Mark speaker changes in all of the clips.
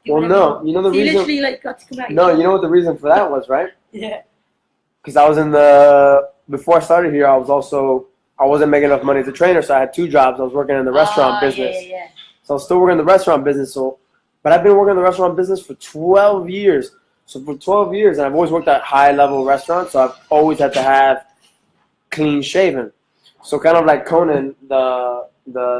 Speaker 1: Well, no, you know the reason.
Speaker 2: You literally like got to come out.
Speaker 1: No, you know what the reason for that was, right?
Speaker 2: Yeah.
Speaker 1: Because I was before I started here, I wasn't making enough money as a trainer, so I had 2 jobs. I was working in the restaurant business.
Speaker 2: Yeah.
Speaker 1: So I was still working in the restaurant business. But I've been working in the restaurant business for 12 years. So for 12 years, and I've always worked at high-level restaurants, so I've always had to have clean shaven. So kind of like Conan, the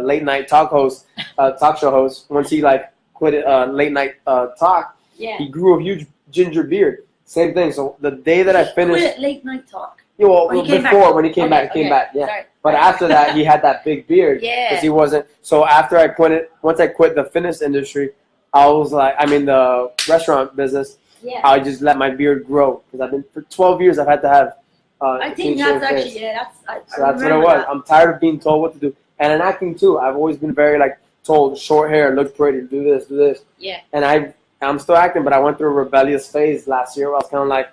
Speaker 1: late-night talk show host, once he like quit late-night talk, he grew a huge ginger beard. Same thing. So the day that I finished...
Speaker 2: Quit late-night talk?
Speaker 1: Yeah, well, when he came back, yeah.
Speaker 2: Sorry.
Speaker 1: But after that, he had that big beard.
Speaker 2: Yeah.
Speaker 1: Because he wasn't... So after I quit it, once I quit the fitness industry, the restaurant business, I just let my beard grow. Because for 12 years, I've had to have
Speaker 2: I think that's actually,
Speaker 1: that's what it was. I'm tired of being told what to do. And in acting, too, I've always been very, told, short hair, look pretty, do this.
Speaker 2: Yeah.
Speaker 1: And I'm still acting, but I went through a rebellious phase last year where I was kind of like,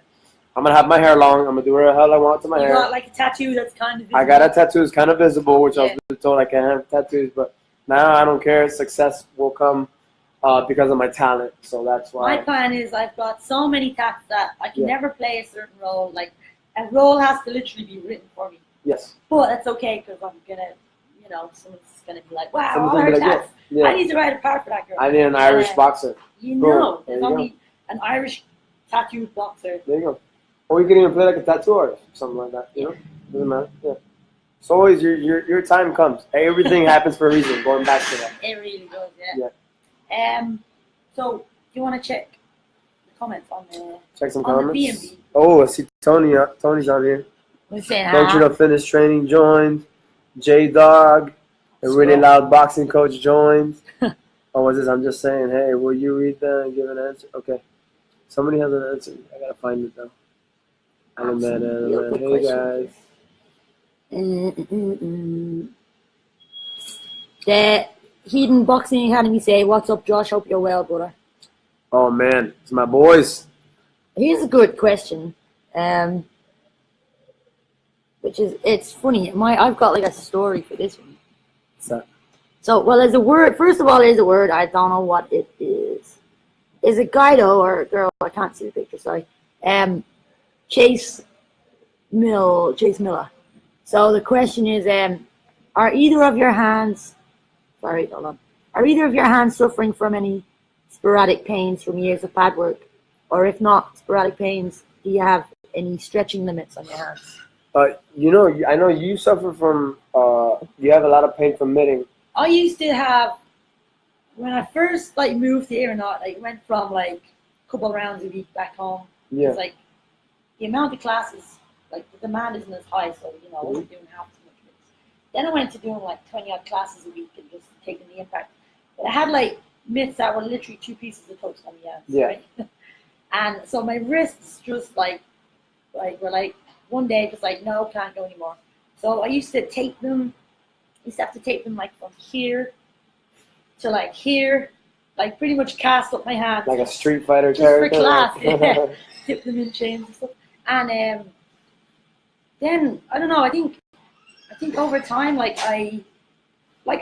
Speaker 1: I'm going to have my hair long. I'm going to do whatever the hell I want to my hair.
Speaker 2: You got, a tattoo that's kind of visible.
Speaker 1: I got a tattoo that's kind of visible, which I was told I can't have tattoos. But now I don't care. Success will come because of my talent. So that's why.
Speaker 2: My plan is I've got so many tats that I can never play a certain role. A role has to literally be written for me.
Speaker 1: Yes.
Speaker 2: But that's okay because I'm going to, someone's going to be like, wow,
Speaker 1: Someone's
Speaker 2: all her
Speaker 1: like,
Speaker 2: tats. I need to write a part for that girl.
Speaker 1: I need an Irish boxer.
Speaker 2: There's only an Irish tattooed boxer.
Speaker 1: There you go. Or you can even play like a tattoo artist, something like that. Doesn't matter. Yeah. It's always your time comes. Everything happens for a reason. Going back to that.
Speaker 2: It really does. Yeah. So do you want to check the comments on the?
Speaker 1: Check some
Speaker 2: on
Speaker 1: comments.
Speaker 2: The B&B?
Speaker 1: Oh, I see Tony. Tony's on here. Functional fitness training joined. J Dog, a really loud boxing coach joined. Oh, what's this? I'm just saying. Hey, will you read that and give an answer? Okay. Somebody has an answer. I gotta find it though. Hey guys.
Speaker 2: The Hedon Boxing Academy say, "What's up, Josh? Hope you're well, brother."
Speaker 1: Oh man, it's my boys.
Speaker 2: Here's a good question. Which is, it's funny. I've got a story for this one.
Speaker 1: What's that?
Speaker 2: So, there's a word. First of all, there's a word. I don't know what it is. Is it guy though or a girl? I can't see the picture. Sorry. Chase Miller. So the question is, are either of your hands? Sorry, hold on. Are either of your hands suffering from any sporadic pains from years of pad work, or if not sporadic pains, do you have any stretching limits on your hands?
Speaker 1: I know you suffer from. You have a lot of pain from knitting.
Speaker 2: I used to have, when I first moved here, went from a couple of rounds a week back home.
Speaker 1: Yeah.
Speaker 2: It's the amount of classes, the demand isn't as high, so I wasn't doing half as much mitts. Then I went to doing 20 odd classes a week and just taking the impact. But I had mitts that were literally 2 pieces of toast on the ends, right? And so my wrists just were one day just no, can't go anymore. So I used to tape them. I used to have to tape them from here to here, pretty much cast up my hands. Like
Speaker 1: a Street Fighter
Speaker 2: just
Speaker 1: character.
Speaker 2: For class, tip them in chains and stuff. And then I don't know. I think over time, like I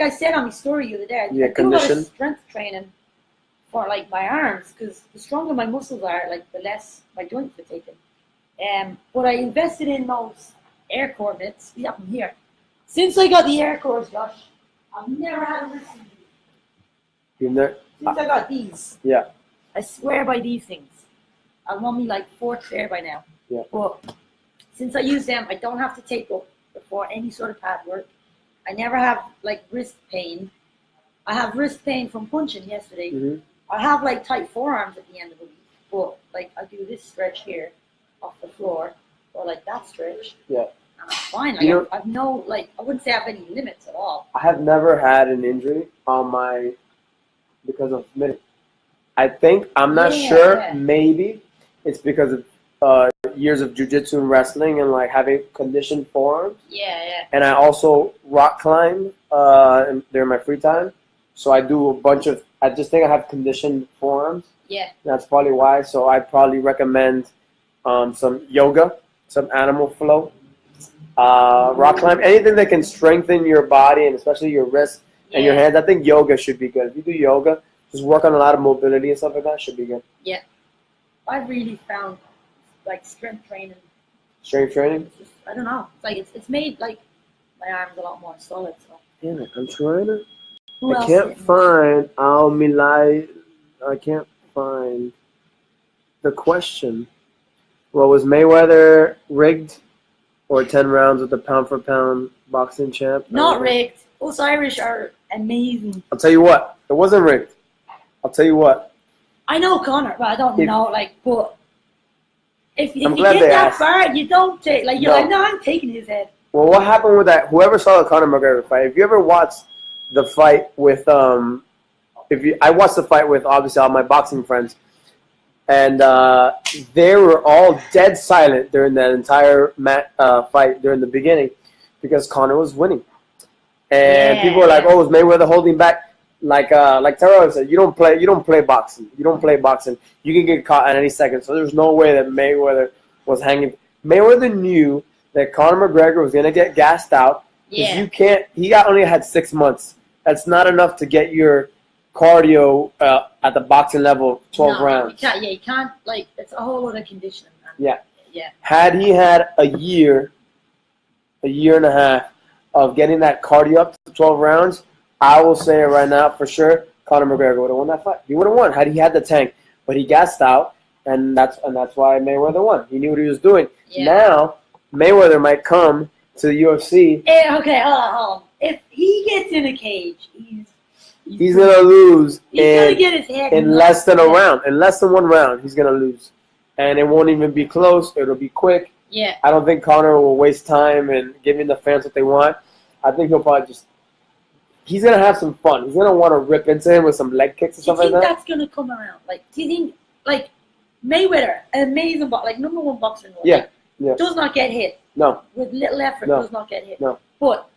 Speaker 2: said on my story the other day, I do a lot of strength training for my arms because the stronger my muscles are, the less my joints are taken. But I invested in those air core mitts. We have them here. Since I got the air cores, Josh, I've never had a wrist injury. Since I got these.
Speaker 1: Yeah.
Speaker 2: I swear by these things. I'm on me 4th pair by now.
Speaker 1: Yeah.
Speaker 2: But since I use them, I don't have to tape up before any sort of pad work. I never have wrist pain. I have wrist pain from punching yesterday.
Speaker 1: Mm-hmm. I
Speaker 2: have tight forearms at the end of the week, but I do this stretch here off the floor, or that stretch.
Speaker 1: Yeah.
Speaker 2: And I'm fine. I've no I wouldn't say I have any limits at all.
Speaker 1: I have never had an injury on because of mitting. I'm not sure. Yeah. Maybe it's because of years of jiu-jitsu and wrestling and having conditioned forearms.
Speaker 2: Yeah.
Speaker 1: And I also rock climb during my free time, so I do a bunch of. I just think I have conditioned forearms.
Speaker 2: Yeah.
Speaker 1: That's probably why. So I'd probably recommend some yoga, some animal flow, rock climb, anything that can strengthen your body and especially your wrists and your hands. I think yoga should be good. If you do yoga, just work on a lot of mobility and stuff like that. Should be good.
Speaker 2: Yeah. I've really found like strength training.
Speaker 1: Strength training?
Speaker 2: It's just, I don't know. It's like it's made like my arms a lot more solid. So.
Speaker 1: Yeah, I'm trying to.
Speaker 2: Who
Speaker 1: I
Speaker 2: else
Speaker 1: can't
Speaker 2: didn't?
Speaker 1: find I can't find the question. Well, was Mayweather rigged or 10 rounds with the pound for pound boxing champ?
Speaker 2: Not rigged. Us Irish are amazing.
Speaker 1: I'll tell you what, it wasn't rigged. I'll tell you what.
Speaker 2: I know Connor, but I don't know, like, but if you
Speaker 1: glad
Speaker 2: get
Speaker 1: they
Speaker 2: that
Speaker 1: asked.
Speaker 2: far, you don't take, like, you're
Speaker 1: No.
Speaker 2: like, no, I'm taking his head.
Speaker 1: Well, what happened with that? Whoever saw the Conor McGregor fight, if you ever watched the fight with, I watched the fight with obviously all my boxing friends, and they were all dead silent during that entire fight during the beginning because Conor was winning, and people were like, "Oh, is Mayweather holding back?" Like Terrell said, you don't play boxing. You don't play boxing. You can get caught at any second. So there's no way that Mayweather was hanging. Mayweather knew that Conor McGregor was gonna get gassed out.
Speaker 2: Yeah.
Speaker 1: You can't. He only had 6 months. That's not enough to get your cardio at the boxing level. 12 rounds.
Speaker 2: You can't. Like, it's a whole other conditioning. Man.
Speaker 1: Yeah.
Speaker 2: Yeah.
Speaker 1: Had he had a year and a half of getting that cardio up to 12 rounds, I will say it right now for sure, Conor McGregor would have won that fight. He would have won had he had the tank, but he gassed out, and that's why Mayweather won. He knew what he was doing.
Speaker 2: Yeah.
Speaker 1: Now Mayweather might come to the UFC.
Speaker 2: Okay, hold on. If he gets in a cage,
Speaker 1: He's gonna lose.
Speaker 2: He's gonna get his head
Speaker 1: in less than a round. In less than 1 round, he's gonna lose, and it won't even be close. It'll be quick.
Speaker 2: Yeah.
Speaker 1: I don't think Conor will waste time and giving the fans what they want. I think he'll probably he's gonna have some fun. He's gonna want to rip into him with some leg kicks and stuff like that.
Speaker 2: Do you think that's gonna come around? Like, do you think like Mayweather, an amazing like #1 boxer in the world,
Speaker 1: Yeah.
Speaker 2: does not get hit.
Speaker 1: No.
Speaker 2: With little effort,
Speaker 1: No.
Speaker 2: does not get hit.
Speaker 1: No.
Speaker 2: But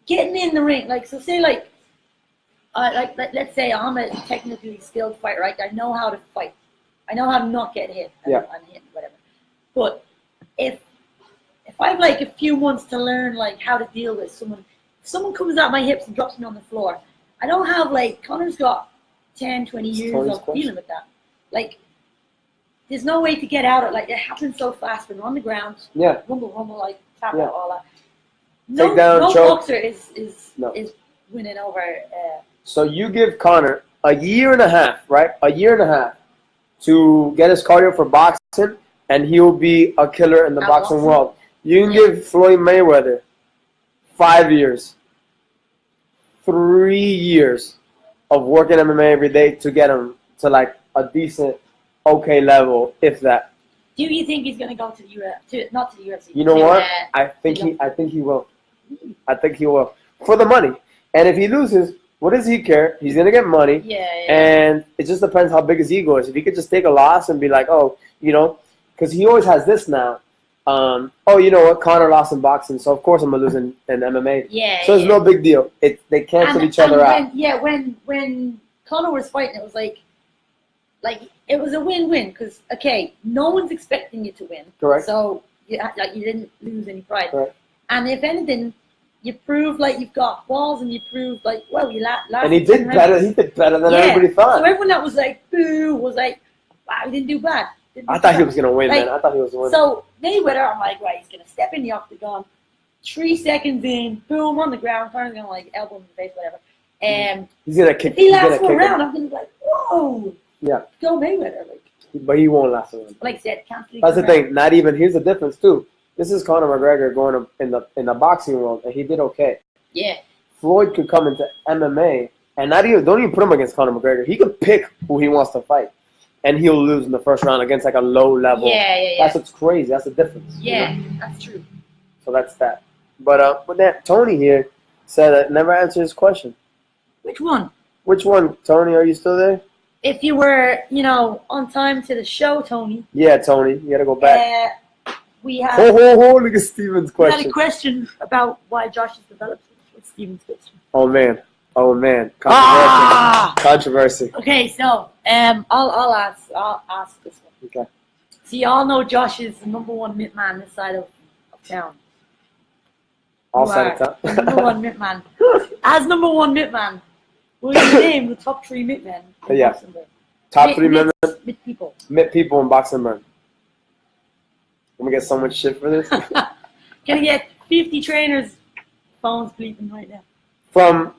Speaker 2: getting in the ring, like, so say like let's say I'm a technically skilled fighter, right? I know how to fight. I know how to not get hit. And hit, whatever. But if I have like a few months to learn like how to deal with someone. Someone comes at my hips and drops me on the floor. I don't have, like, Conor's got 10, 20 years of dealing with that. Like, there's no way to get out of it. Like, it happens so fast when we're on the ground.
Speaker 1: Yeah.
Speaker 2: Rumble, like, tap out, all that.
Speaker 1: Take down,
Speaker 2: no
Speaker 1: choke.
Speaker 2: boxer is winning over.
Speaker 1: So you give Conor a year and a half, right? A year and a half to get his cardio for boxing, and he'll be a killer in the boxing world. You can give Floyd Mayweather 5 years. 3 years of working MMA every day to get him to like a decent, okay level, if that.
Speaker 2: Do you think he's gonna go to the UFC? Not to the UFC.
Speaker 1: You know what? I think he will. I think he will for the money. And if he loses, what does he care? He's gonna get money.
Speaker 2: Yeah.
Speaker 1: And it just depends how big his ego is. If he could just take a loss and be like, oh, you know, because he always has this now. You know what? Conor lost in boxing, so of course I'm gonna lose in MMA.
Speaker 2: Yeah.
Speaker 1: So it's no big deal. They cancel each other out.
Speaker 2: When Conor was fighting, it was like it was a win-win because no one's expecting you to win.
Speaker 1: Correct.
Speaker 2: So you didn't lose any pride.
Speaker 1: Correct.
Speaker 2: And if anything, you proved like you've got balls, and you proved like you last.
Speaker 1: And he did better. He did better than everybody thought.
Speaker 2: So everyone that was like boo was like, wow, he didn't do bad.
Speaker 1: I thought he was gonna win, man. I thought he was winning.
Speaker 2: So Mayweather, I'm like, right, he's gonna step in the octagon. 3 seconds in, boom, on the ground. Connor's gonna like elbow him in the face, whatever. And
Speaker 1: he's gonna kick.
Speaker 2: If he lasts 1 round, I'm gonna be like, whoa.
Speaker 1: Yeah.
Speaker 2: Go Mayweather, like.
Speaker 1: But he won't last a round.
Speaker 2: Like I said, can't.
Speaker 1: That's the thing. Not even. Here's the difference too. This is Conor McGregor going in the boxing world, and he did okay.
Speaker 2: Yeah.
Speaker 1: Floyd could come into MMA and don't even put him against Conor McGregor. He could pick who he wants to fight, and he'll lose in the first round against like a low level.
Speaker 2: Yeah.
Speaker 1: That's what's crazy. That's the difference.
Speaker 2: Yeah,
Speaker 1: you know?
Speaker 2: that's true.
Speaker 1: So that's that. But with that, Tony here said that never answered his question.
Speaker 2: Which one?
Speaker 1: Which one, Tony? Are you still there?
Speaker 2: If you were, on time to the show, Tony.
Speaker 1: Yeah, Tony. You gotta go back.
Speaker 2: We have.
Speaker 1: Look at Steven's question.
Speaker 2: We had a question about why Josh has developed. What's Steven's question?
Speaker 1: Oh man. Controversy.
Speaker 2: Okay, so I'll ask this one.
Speaker 1: Okay.
Speaker 2: So you all know Josh is the #1 mitt man this side of town.
Speaker 1: All side of town.
Speaker 2: #1 mitt man. As #1 mitt man, Will you name the top 3 mitt men in
Speaker 1: Yeah.
Speaker 2: boxing burn?
Speaker 1: Top 3 men,
Speaker 2: Mitt people.
Speaker 1: mitt people in boxing burn. I'm gonna get so much shit for this.
Speaker 2: Gonna get 50 trainers phones bleeping right now.
Speaker 1: From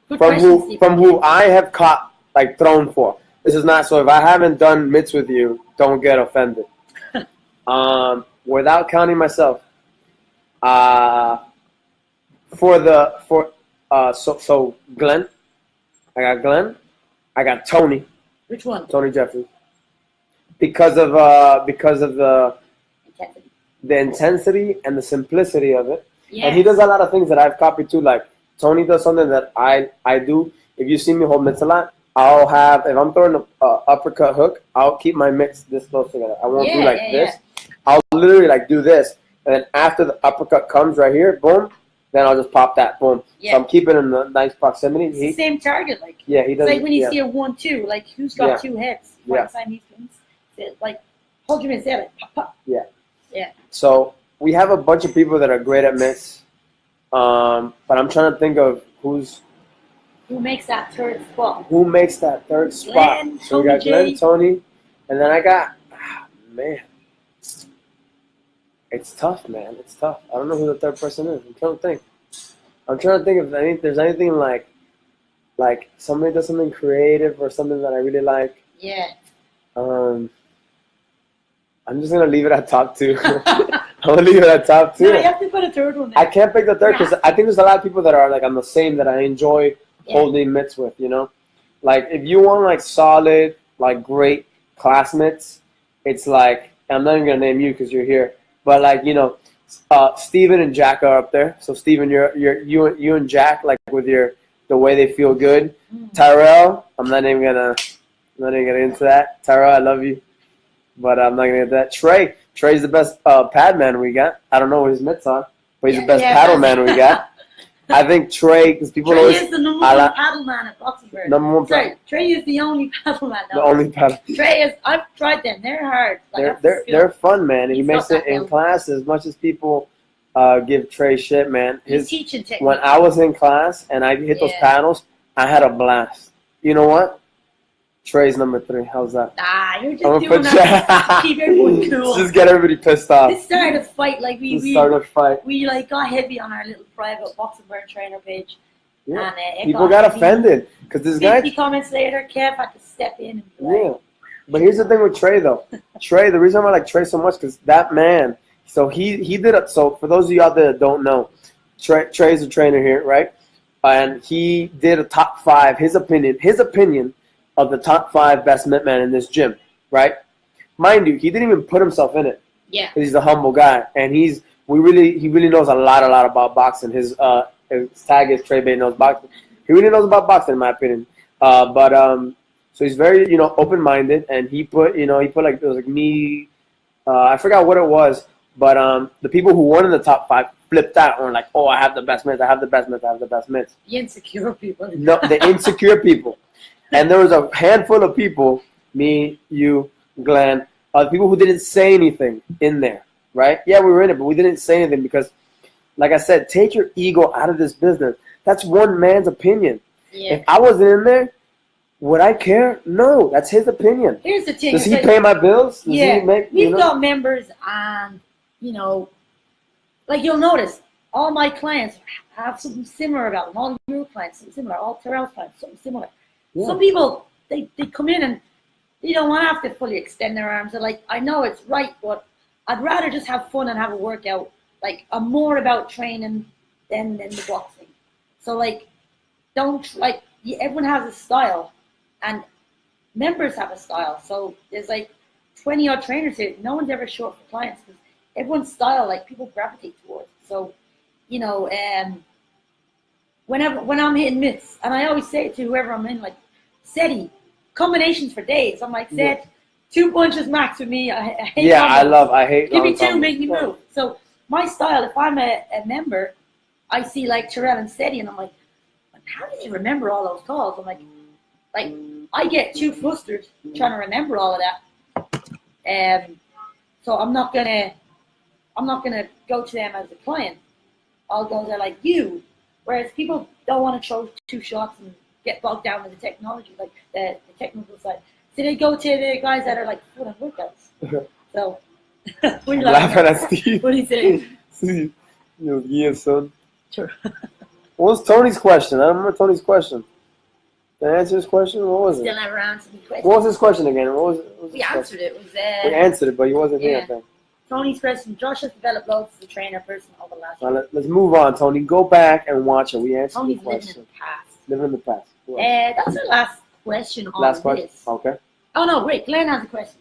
Speaker 1: who I have caught like thrown for. This is not so. If I haven't done mitts with you, don't get offended. Without counting myself, so Glenn, I got Glenn, I got Tony.
Speaker 2: Which one?
Speaker 1: Tony Jeffries. Because of the intensity and the simplicity of it.
Speaker 2: Yes.
Speaker 1: And he does a lot of things that I've copied too. Like Tony does something that I do. If you see me hold mitts a lot, I'll have, if I'm throwing an uppercut hook, I'll keep my mitts this close together. I won't do like this. Yeah. I'll literally like do this. And then after the uppercut comes right here, boom, then I'll just pop that, boom. Yeah. So I'm keeping in the nice proximity.
Speaker 2: It's the same target, like.
Speaker 1: Yeah, he does.
Speaker 2: It's like when you see a 1-2, like who's got 2 heads?
Speaker 1: Yeah.
Speaker 2: Like hold your mitts there, like pop, pop.
Speaker 1: Yeah.
Speaker 2: Yeah.
Speaker 1: So we have a bunch of people that are great at mitts, but I'm trying to think of who
Speaker 2: makes that third spot.
Speaker 1: Who makes that third spot?
Speaker 2: Glenn,
Speaker 1: so we got Glenn, Tony, and then I got man. It's tough, man. It's tough. I don't know who the third person is. I'm trying to think. If there's anything like somebody does something creative or something that I really like.
Speaker 2: Yeah.
Speaker 1: I'm just gonna leave it at top 2. I'm gonna leave it at top 2.
Speaker 2: No, you have to put a third one there.
Speaker 1: I can't pick the third because I think there's a lot of people that are like on the same that I enjoy holding mitts with. You know, like if you want like solid, like great class mitts, it's like I'm not even gonna name you because you're here, but like Steven and Jack are up there. So Steven, you and Jack like with the way they feel good. Tyrell, I'm not even gonna get into that. Tyrell, I love you, but I'm not gonna get that. Trey's the best pad man we got. I don't know what his mitts are, but he's the best paddle man we got. I think Trey, because people always.
Speaker 2: Trey is the number one paddle man at Boxing Bird.
Speaker 1: Number one
Speaker 2: paddle. Trey is the only paddle man.
Speaker 1: The only paddle.
Speaker 2: Trey is. I've tried them. They're hard. Like,
Speaker 1: they're fun, man. And he makes it in class as much as people give Trey shit, man.
Speaker 2: His teaching technique.
Speaker 1: When I was in class and I hit those paddles, I had a blast. You know what? Trey's number 3. How's that?
Speaker 2: Nah, you're just doing that to keep everyone cool.
Speaker 1: Just get everybody pissed off.
Speaker 2: This started a fight. Like we like got heavy on our little private Boxing Bird trainer page.
Speaker 1: Yeah. And people got offended because this guy.
Speaker 2: 50 comments later, Kev had to step in. And
Speaker 1: yeah. But here's the thing with Trey though. Trey, the reason I like Trey so much because that man. So he did it. So for those of you out there that don't know, Trey's a trainer here, right? And he did a top 5. His opinion of the top 5 best mitt man in this gym, right? Mind you, he didn't even put himself in it.
Speaker 2: Yeah.
Speaker 1: He's a humble guy, and he really knows a lot about boxing. His tag is Trey Bay knows boxing. He really knows about boxing, in my opinion. So he's very open-minded, and he put like it was like me. I forgot what it was, but the people who won in the top 5 flipped out and were like, "Oh, I have the best mitts. I have the best mitts. I have the best mitts."
Speaker 2: The insecure people.
Speaker 1: No, the insecure people. And there was a handful of people, me, you, Glenn, people who didn't say anything in there, right? Yeah, we were in it, but we didn't say anything because, like I said, take your ego out of this business. That's one man's opinion. Yeah. If I wasn't in there, would I care? No, that's his opinion.
Speaker 2: Here's the thing.
Speaker 1: Does he pay my bills? Does
Speaker 2: he
Speaker 1: make,
Speaker 2: we've got members and, like you'll notice, all my clients have something similar about them. All your clients, something similar. All Terrell's clients, something similar. Yeah. Some people, they come in and they don't want to have to fully extend their arms. They're like, I know it's right, but I'd rather just have fun and have a workout. Like, I'm more about training than the boxing. So, like, everyone has a style, and members have a style. So there's like 20-odd trainers here. No one's ever short for clients because everyone's style, like, people gravitate towards. So, when I'm hitting mitts, and I always say it to whoever I'm in, like, SETI, combinations for days. I'm like, Zed, 2 punches max with me. I hate
Speaker 1: I hate
Speaker 2: Give me 2, make me move. So my style, if I'm a member, I see like Terrell and SETI, and I'm like, how did you remember all those calls? I'm like I get too flustered trying to remember all of that. So I'm not gonna go to them as a client. I'll go there like you. Whereas people don't want to throw 2 shots and get bogged down with the technology, like the technical side. So they go to the guys that are like full of workouts. So, what are you
Speaker 1: laughing at Steve.
Speaker 2: What are you saying?
Speaker 1: Steve, yeah, son.
Speaker 2: Sure.
Speaker 1: What was Tony's question? I don't remember Tony's question. Did I answer his question? What was it?
Speaker 2: Still never answered the question.
Speaker 1: What was his question again? What was
Speaker 2: we answered it. It was,
Speaker 1: we answered it, but he wasn't here, I think.
Speaker 2: Tony's question. Josh has developed loads as a trainer person over the last year.
Speaker 1: Let's move on, Tony. Go back and watch it. We answered
Speaker 2: Tony's
Speaker 1: the question.
Speaker 2: living in the past.
Speaker 1: Living in the past.
Speaker 2: That's our last question on
Speaker 1: last question?
Speaker 2: this.
Speaker 1: Okay.
Speaker 2: Oh, no, wait. Glenn has a question.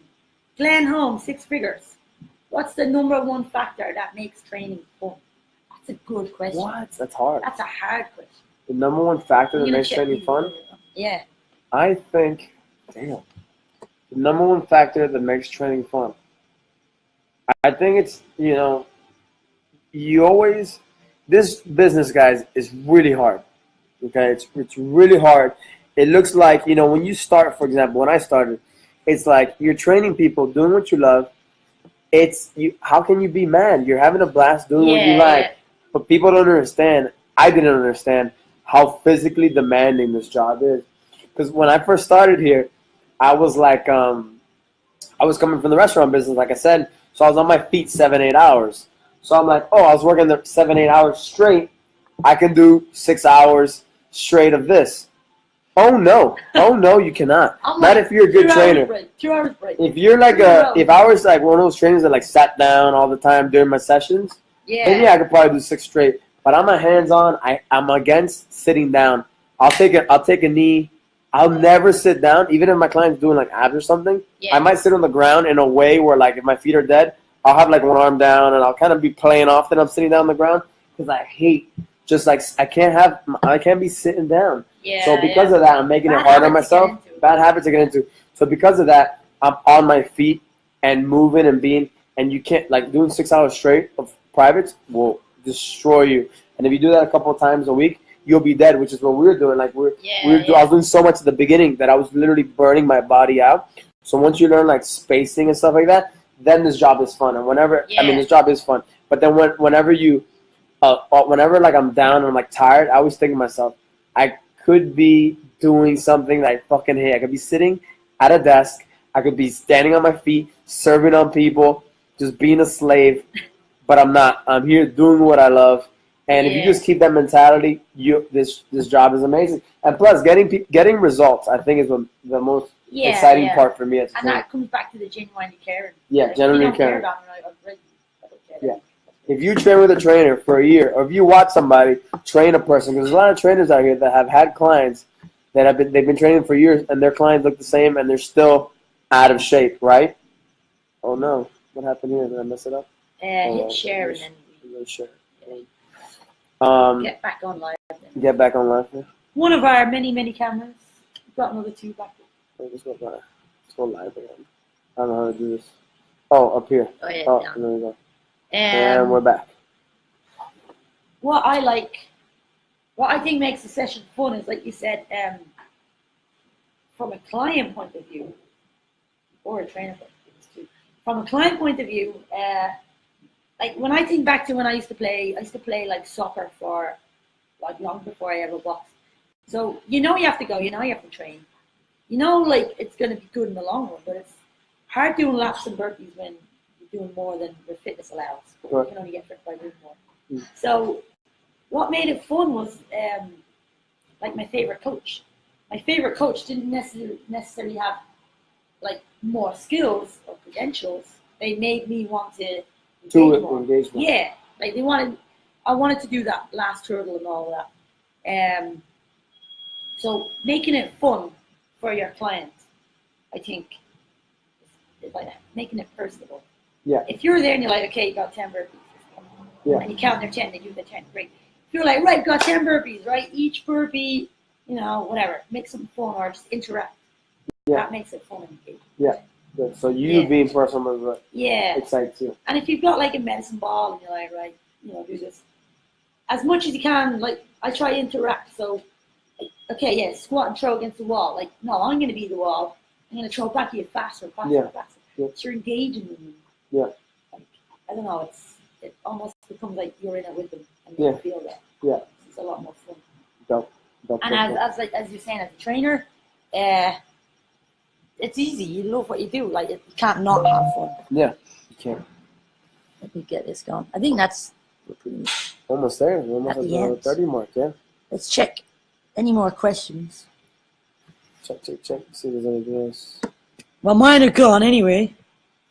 Speaker 2: Glenn Holmes, 6 figures. What's the #1 factor that makes training fun? That's a good question.
Speaker 1: What? That's hard.
Speaker 2: That's a hard question.
Speaker 1: The #1 factor that makes training fun?
Speaker 2: Yeah.
Speaker 1: I think, damn. The #1 factor that makes training fun. I think it's, you always, this business, guys, is really hard. Okay? It's really hard. It looks like, when you start, for example, when I started, it's like you're training people, doing what you love. How can you be mad? You're having a blast doing what you like. Yeah. But people don't understand. I didn't understand how physically demanding this job is. Because when I first started here, I was like, I was coming from the restaurant business, like I said, so I was on my feet 7-8 hours. So I'm like, I was working the 7-8 hours straight. I can do 6 hours straight of this. Oh no, you cannot. Not if you're a good trainer.
Speaker 2: 2 hours break.
Speaker 1: If you're like if I was like one of those trainers that like sat down all the time during my sessions, maybe I could probably do 6 straight. But I'm a hands-on. I'm against sitting down. I'll take a knee. I'll never sit down, even if my client's doing like abs or something. Yeah. I might sit on the ground in a way where like if my feet are dead, I'll have like one arm down and I'll kind of be playing off that I'm sitting down on the ground because I hate just like I can't be sitting down. Yeah, so because of that, I'm making it hard on myself. Bad habits to get into. So because of that, I'm on my feet and moving and being, and you can't like doing 6 hours straight of privates will destroy you. And if you do that a couple of times a week, you'll be dead, which is what we were doing. Like I was doing so much at the beginning that I was literally burning my body out. So once you learn like spacing and stuff like that, then this job is fun. And this job is fun. But then whenever like I'm down and I'm like tired, I always think to myself, I could be doing something that I fucking hate. I could be sitting at a desk. I could be standing on my feet, serving on people, just being a slave. But I'm not. I'm here doing what I love. And if you just keep that mentality, this job is amazing. And plus, getting results, I think, is the most exciting part for me. And
Speaker 2: that comes back to the genuinely caring.
Speaker 1: Yeah, genuinely caring. Yeah. If you train with a trainer for a year, or if you watch somebody train a person, because there's a lot of trainers out here that have had clients that they've been training for years, and their clients look the same, and they're still out of shape, right? Oh no, what happened here? Did I mess it up?
Speaker 2: Hit share and then
Speaker 1: share.
Speaker 2: Get back on live. Then.
Speaker 1: Get back on live. Yeah.
Speaker 2: One of our many cameras. We've got another 2 back there.
Speaker 1: Let's go live again. I don't know how to do this. Oh, up here.
Speaker 2: Oh, yeah.
Speaker 1: Oh, there we go. And we're back.
Speaker 2: What I think makes the session fun is, like you said, from a client point of view, or a trainer point of view, too. From a client point of view, like when I think back to when I used to play like soccer for like long before I ever boxed. So you have to go, you have to train. Like it's gonna be good in the long run, but it's hard doing laps and burpees when you're doing more than your fitness allows. Right. You can only get fit by doing more. Mm. So what made it fun was like my favorite coach. My favorite coach didn't necessarily have like more skills or credentials. They made me want to engage more. Yeah, like I wanted to do that last hurdle and all that. So making it fun for your clients, I think, is like making it personable. Yeah. If you're there and you're like, okay, you got 10 burpees, and you count their 10, they do the 10, great. If you're like, right, got 10 burpees, right? Each burpee, whatever, make something fun or just interact. Yeah. That makes it fun and engaging. Yeah. Good. So being personal is exciting too. And if you've got like a medicine ball and you're like, right, do this as much as you can. Like I try to interact. So, like, squat and throw against the wall. Like, no, I'm going to be the wall. I'm going to throw back at you faster. Yeah. So you're engaging with them. Yeah. Like, I don't know. It almost becomes like you're in it with them and you feel that. Yeah. It's a lot more fun. Dope. And as you're saying, as a trainer, it's easy. You love what you do. Like, you can't not have fun.
Speaker 1: Yeah, you can't.
Speaker 2: Let me get this going. I think we're pretty much
Speaker 1: almost there. We're almost at the 30 mark, yeah.
Speaker 2: Let's check. Any more questions?
Speaker 1: Check. See if there's anything else.
Speaker 2: Well, mine are gone anyway.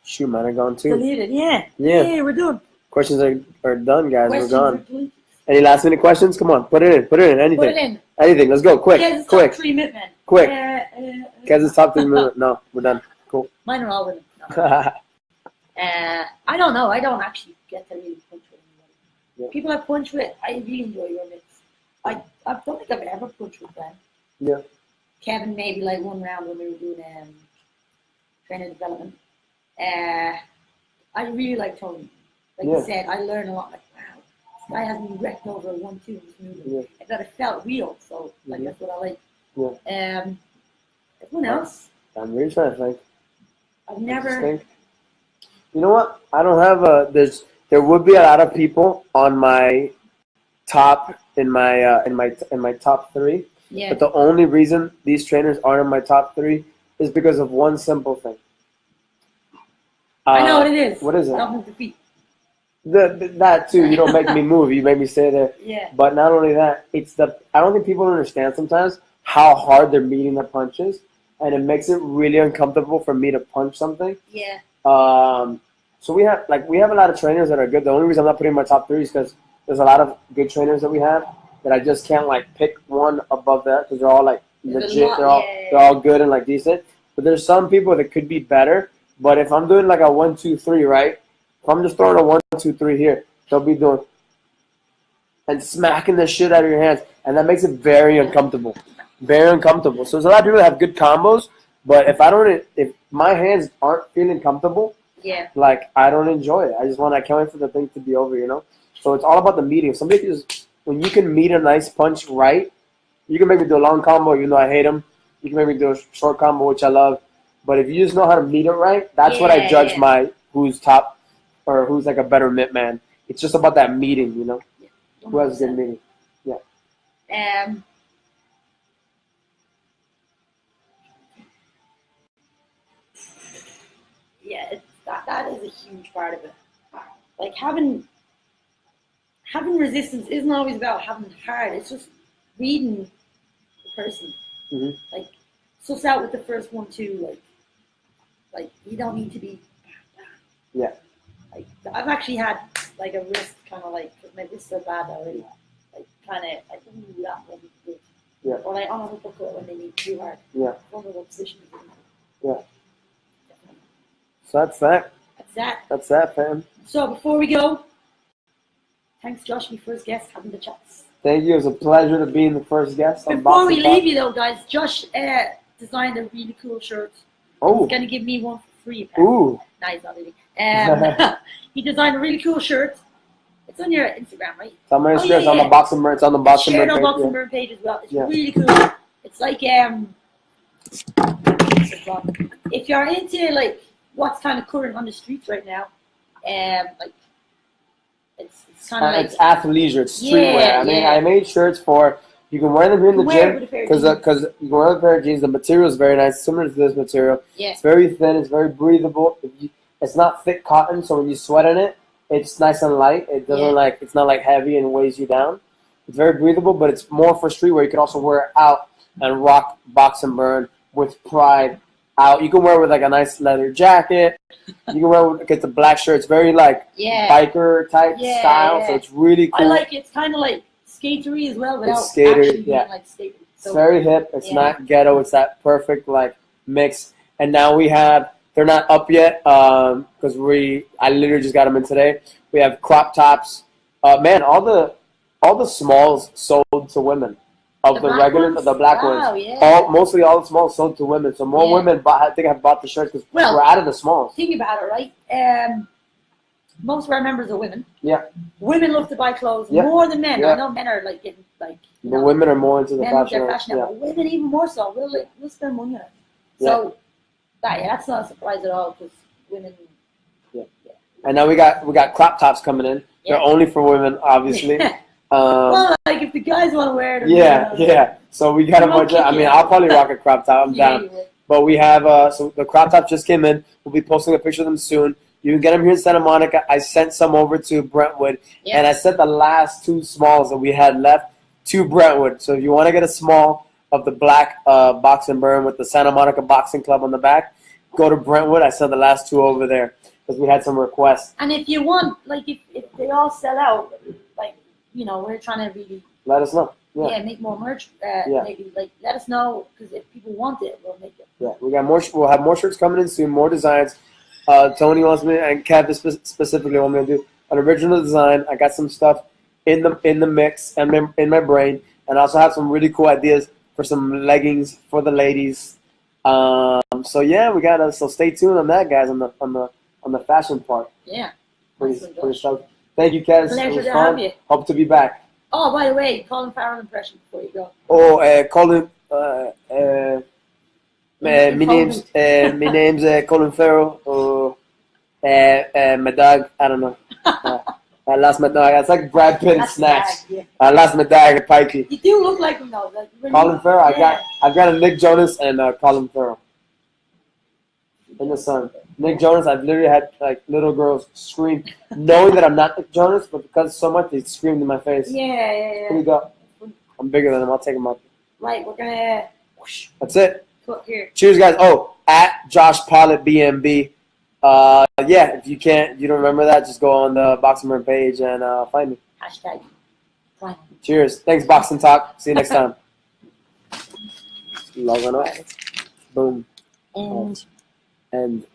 Speaker 1: Shoot, mine are gone too.
Speaker 2: Deleted, yeah. Yeah, we're done.
Speaker 1: Questions are done, guys.
Speaker 2: Questions
Speaker 1: we're gone. Any last minute questions? Come on, put it in. Anything.
Speaker 2: Put it in.
Speaker 1: Anything. Let's go. Quick.
Speaker 2: Kez's
Speaker 1: quick.
Speaker 2: Top 3 Mitmen.
Speaker 1: Quick. Kez's top 3 Mitmen. No, we're done. Cool.
Speaker 2: Mine are all women. No. I don't know. I don't actually get to really punch with anybody. Yeah. People I punch with, I really enjoy your mitts. I don't think I've ever punched with them.
Speaker 1: Yeah.
Speaker 2: Kevin, maybe like one round when we were doing trainer development. I really like Tony. Like you said, I learned a lot. Like, wow, this guy has me wrecked over a 1-2 in this movement.
Speaker 1: Yeah.
Speaker 2: I thought it felt real, so like that's what I like.
Speaker 1: Yeah.
Speaker 2: Everyone else?
Speaker 1: I'm really trying to think.
Speaker 2: I've never.
Speaker 1: You know what? I don't have there would be a lot of people on my top in my top 3.
Speaker 2: Yeah.
Speaker 1: But the only reason these trainers aren't in my top 3 is because of one simple thing.
Speaker 2: I know what it is.
Speaker 1: What is it?
Speaker 2: Don't move the feet.
Speaker 1: That too. You don't make me move. You make me stay there.
Speaker 2: Yeah.
Speaker 1: But not only that, I don't think people understand sometimes how hard they're meeting the punches, and it makes it really uncomfortable for me to punch something.
Speaker 2: Yeah.
Speaker 1: So we have a lot of trainers that are good. The only reason I'm not putting in my top 3 is because there's a lot of good trainers that we have that I just can't like pick one above that because they're all like legit. They're all good and like decent. But there's some people that could be better. But if I'm doing like a 1-2-3, right? If I'm just throwing a 1-2-3 here, they'll be doing and smacking the shit out of your hands, and that makes it very uncomfortable. Very uncomfortable. So there's a lot of people that have good combos, but if my hands aren't feeling comfortable, like I don't enjoy it. I can't wait for the thing to be over, you know? So it's all about the meeting. If somebody when you can meet a nice punch right, you can make me do a long combo even though I hate them. You can make me do a short combo, which I love. But if you just know how to meet it right, that's what I judge who's top or who's like a better mitt man. It's just about that meeting, you know? Yeah. Who has a good meeting? Yeah.
Speaker 2: Yeah, that is a huge part of it. Like having resistance isn't always about having it hard. It's just reading the person.
Speaker 1: Mm-hmm.
Speaker 2: Like suss out with the first 1-2. Like you don't need to be.
Speaker 1: Yeah.
Speaker 2: Like I've actually had like a wrist kind of like my wrist so bad already. Like kind of like ooh, that wasn't good.
Speaker 1: Yeah.
Speaker 2: Or like on a uppercut when they need too hard.
Speaker 1: Yeah.
Speaker 2: Vulnerable position.
Speaker 1: Yeah. So that's that. That's that, fam.
Speaker 2: So before we go, thanks, Josh, my first guest, having the chats.
Speaker 1: Thank you. It was a pleasure to be the first guest.
Speaker 2: Before we leave you, though, guys, Josh designed a really cool shirt.
Speaker 1: Oh.
Speaker 2: He's going to give me one for free, apparently.
Speaker 1: Ooh.
Speaker 2: No, he's not really. He designed a really cool shirt. It's on your Instagram, right?
Speaker 1: It's on my Instagram. It's on the Boxing Burn. It's on the Boxing Burn page.
Speaker 2: Shared on Boxing Burn page as well. It's really cool. It's like, if you're into, like, what's kind of current on the streets right now, like, it's kind of like...
Speaker 1: It's athleisure. It's streetwear. I made shirts for... You can wear them here in the gym because you can wear them with a pair of jeans. The material is very nice, similar to this material.
Speaker 2: Yeah.
Speaker 1: It's very thin. It's very breathable. It's not thick cotton, so when you sweat in it, it's nice and light. It doesn't it's not like heavy and weighs you down. It's very breathable, but it's more for streetwear. You can also wear it out and rock Box and Burn with pride out. You can wear it with like a nice leather jacket. You can wear it with the black shirt. It's very like biker type style, so it's really cool.
Speaker 2: I like it. It's kind of like skatery as well, without
Speaker 1: actually
Speaker 2: being like skatery. So,
Speaker 1: it's very hip. It's not ghetto. It's that perfect like mix. And now we have. They're not up yet because I literally just got them in today. We have crop tops. Man, all the smalls sold to women. Of the regular, the black ones. Yeah. Mostly all the smalls sold to women. So more women have bought the shirts because we're out of the smalls.
Speaker 2: Think about it, right? Most of our members are women.
Speaker 1: Yeah.
Speaker 2: Women love to buy clothes more than men. I know men are like getting like.
Speaker 1: The women are more into the fashion.
Speaker 2: But women even more so. We'll spend money on it. So. That's not a surprise at all because women.
Speaker 1: Yeah. And now we got crop tops coming in. They're only for women, obviously.
Speaker 2: Well, like if the guys want to wear them.
Speaker 1: Yeah. So we got a bunch of. I mean, I'll probably rock a crop top. I'm down. But we have so the crop top just came in. We'll be posting a picture of them soon. You can get them here in Santa Monica. I sent some over to Brentwood, and I sent the last 2 smalls that we had left to Brentwood. So if you want to get a small of the black box and burn with the Santa Monica Boxing Club on the back, go to Brentwood. I sent the last 2 over there because we had some requests.
Speaker 2: And if you want, like, if they all sell out, like, you know, we're trying to really
Speaker 1: let us know.
Speaker 2: Yeah, make more merch. Maybe like let us know because if people want it, we'll make it. Yeah,
Speaker 1: we got more. We'll have more shirts coming in soon. More designs. Tony wants me and Kev specifically want me to do an original design. I got some stuff in the mix and in my brain, and I also have some really cool ideas for some leggings for the ladies. So yeah, we got so stay tuned on that, guys, on the fashion part.
Speaker 2: Yeah.
Speaker 1: Pretty stoked. Thank you, Kev.
Speaker 2: Pleasure to have you.
Speaker 1: Hope to be back.
Speaker 2: Oh, by the way, Colin Farrell impression before you go.
Speaker 1: Oh, Colin. My name's Colin Farrell. My dog. I don't know. I lost my dog. It's like Brad Pitt and Snatch. I lost my dog at Pikey.
Speaker 2: You do look like him though. Like, really,
Speaker 1: Colin Farrell. I've got a Nick Jonas and Colin Farrell in the sun. Nick Jonas. I've literally had like little girls scream, knowing that I'm not Nick Jonas, but because so much they screamed in my face.
Speaker 2: Yeah.
Speaker 1: Here we go. I'm bigger than him. I'll take him up.
Speaker 2: Right, we're gonna.
Speaker 1: That's it.
Speaker 2: Here.
Speaker 1: Cheers, guys. Oh, at Josh Polit BMB. Yeah, if you don't remember that, just go on the Boxing Burn page and find me.
Speaker 2: Hashtag. Fine.
Speaker 1: Cheers. Thanks, Boxing Talk. See you next time. Logging up. Boom.
Speaker 2: And.